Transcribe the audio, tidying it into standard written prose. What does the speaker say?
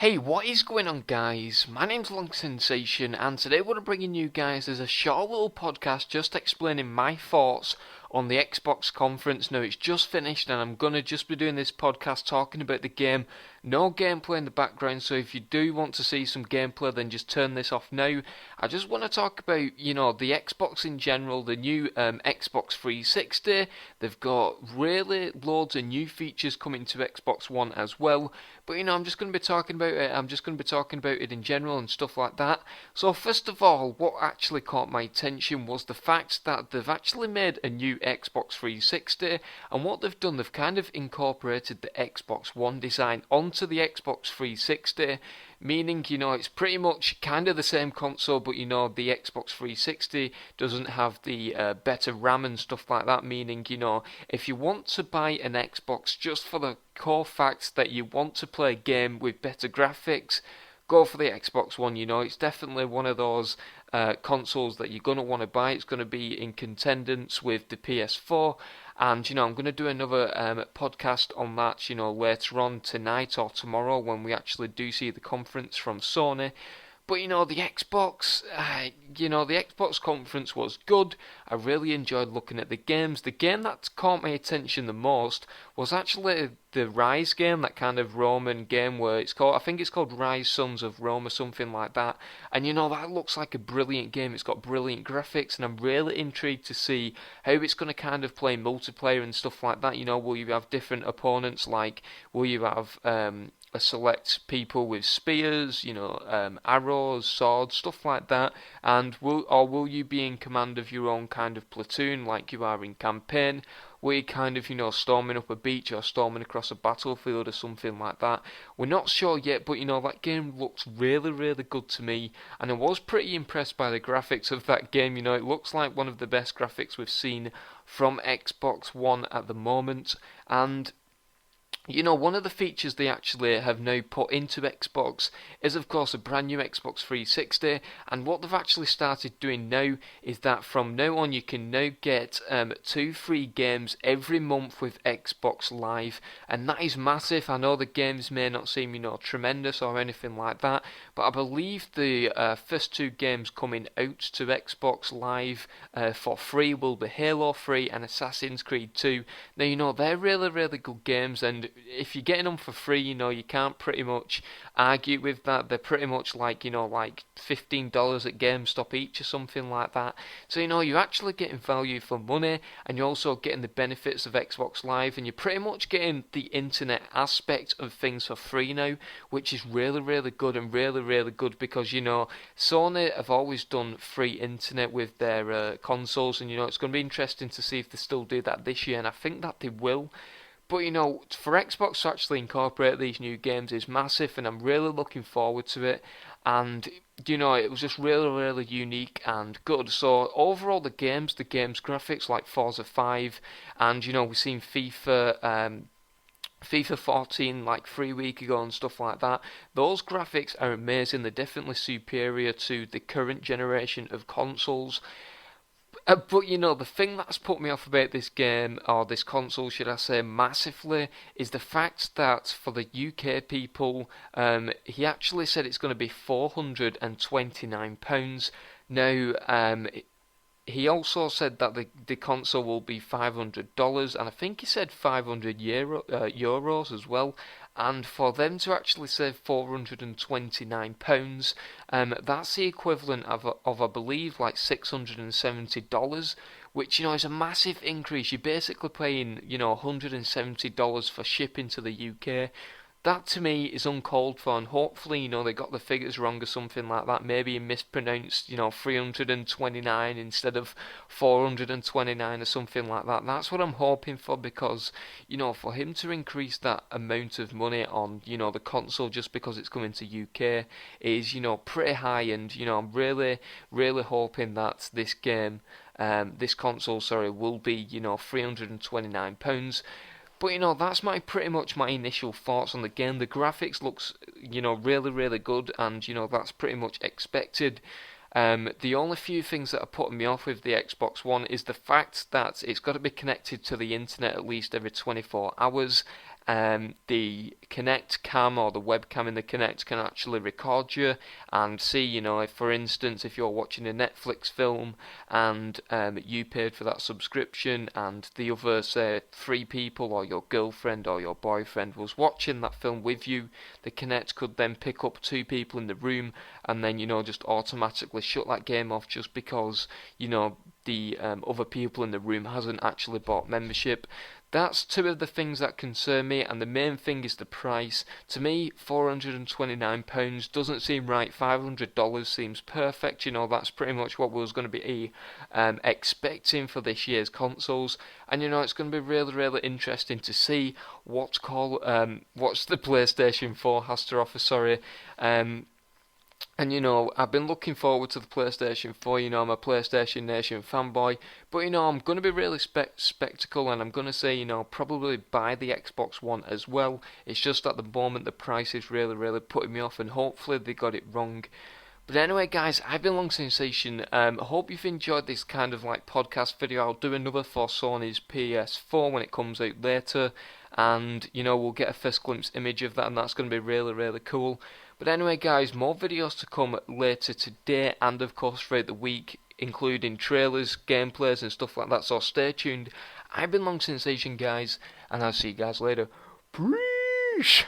Hey, what is going on, guys? My name's Long Sensation, and today what I'm bringing you guys is a short little podcast just explaining my thoughts on the Xbox conference. Now, it's just finished, and I'm gonna just be doing this podcast talking about the game. No gameplay in the background, so if you do want to see some gameplay, then just turn this off now. I just want to talk about, the Xbox in general, the new Xbox 360. They've got really loads of new features coming to Xbox One as well. But I'm just going to be talking about it. I'm just going to be talking about it in general and stuff like that. So first of all, what actually caught my attention was the fact that they've actually made a new Xbox 360, and what they've done, they've kind of incorporated the Xbox One design onto the Xbox 360. Meaning, it's pretty much kind of the same console, but the Xbox 360 doesn't have the better RAM and stuff like that. Meaning, if you want to buy an Xbox just for the core fact that you want to play a game with better graphics, go for the Xbox One. It's definitely one of those consoles that you're going to want to buy. It's going to be in contendance with the PS4. And, I'm going to do another podcast on that, later on tonight or tomorrow when we actually do see the conference from Sony. But, the Xbox, the Xbox conference was good. I really enjoyed looking at the games. The game that caught my attention the most was actually the RYSE game, that kind of Roman game where I think it's called RYSE Sons of Rome or something like that. And that looks like a brilliant game. It's got brilliant graphics, and I'm really intrigued to see how it's going to kind of play multiplayer and stuff like that. Will you have different opponents? Like, will you have select people with spears, arrows, swords, stuff like that, and will you be in command of your own kind of platoon like you are in campaign? Will you kind of, storming up a beach or storming across a battlefield or something like that? We're not sure yet, but that game looks really, really good to me, and I was pretty impressed by the graphics of that game. It looks like one of the best graphics we've seen from Xbox One at the moment, and one of the features they actually have now put into Xbox is, of course, a brand new Xbox 360. And what they've actually started doing now is that from now on, you can now get 2 free games every month with Xbox Live, and that is massive. I know the games may not seem, tremendous or anything like that, but I believe the first 2 games coming out to Xbox Live for free will be Halo 3 and Assassin's Creed 2. Now, they're really, really good games, and if you're getting them for free, you can't pretty much argue with that. They're pretty much like, like $15 at GameStop each or something like that. So, you're actually getting value for money, and you're also getting the benefits of Xbox Live, and you're pretty much getting the internet aspect of things for free now, which is really, really good, and really, really good because, Sony have always done free internet with their consoles, and, it's going to be interesting to see if they still do that this year, and I think that they will. But, for Xbox to actually incorporate these new games is massive, and I'm really looking forward to it. And, it was just really, really unique and good. So, overall, the games graphics like Forza 5, and, we've seen FIFA 14 like 3 weeks ago and stuff like that. Those graphics are amazing. They're definitely superior to the current generation of consoles. But the thing that's put me off about this game, or this console, should I say, massively, is the fact that for the UK people, he actually said it's going to be £429. Now, he also said that the console will be $500, and I think he said €500 as well. And for them to actually save £429, that's the equivalent of I believe, like $670, which, is a massive increase. You're basically paying, $170 for shipping to the UK. That to me is uncalled for, and hopefully, they got the figures wrong or something like that. Maybe he mispronounced, 329 instead of 429 or something like that. That's what I'm hoping for, because, for him to increase that amount of money on, the console just because it's coming to UK is, pretty high, and, I'm really, really hoping that this this console, will be, £329. But that's pretty much my initial thoughts on the game. The graphics looks really, really good, and that's pretty much expected. The only few things that are putting me off with the Xbox One is the fact that it's got to be connected to the internet at least every 24 hours. the Kinect cam or the webcam in the Kinect can actually record you and see, if for instance, if you're watching a Netflix film and you paid for that subscription and the other, say, 3 people or your girlfriend or your boyfriend was watching that film with you, the Kinect could then pick up 2 people in the room and then, just automatically shut that game off just because, the other people in the room hasn't actually bought membership. That's 2 of the things that concern me, and the main thing is the price. To me, £429 doesn't seem right. $500 seems perfect. That's pretty much what we was going to be expecting for this year's consoles. And it's going to be really, really interesting to see what's the PlayStation 4 has to offer. And I've been looking forward to the PlayStation 4. I'm a PlayStation Nation fanboy, but I'm going to be really spectacle, and I'm going to say, probably buy the Xbox One as well. It's just at the moment the price is really, really putting me off, and hopefully they got it wrong. But anyway, guys, I've been Long Sensation. I hope you've enjoyed this kind of podcast video. I'll do another for Sony's PS4 when it comes out later, and we'll get a first glimpse image of that, and that's going to be really, really cool. But anyway, guys, more videos to come later today and of course throughout the week, including trailers, gameplays and stuff like that, so stay tuned. I've been Long Sensation, guys, and I'll see you guys later. Peace!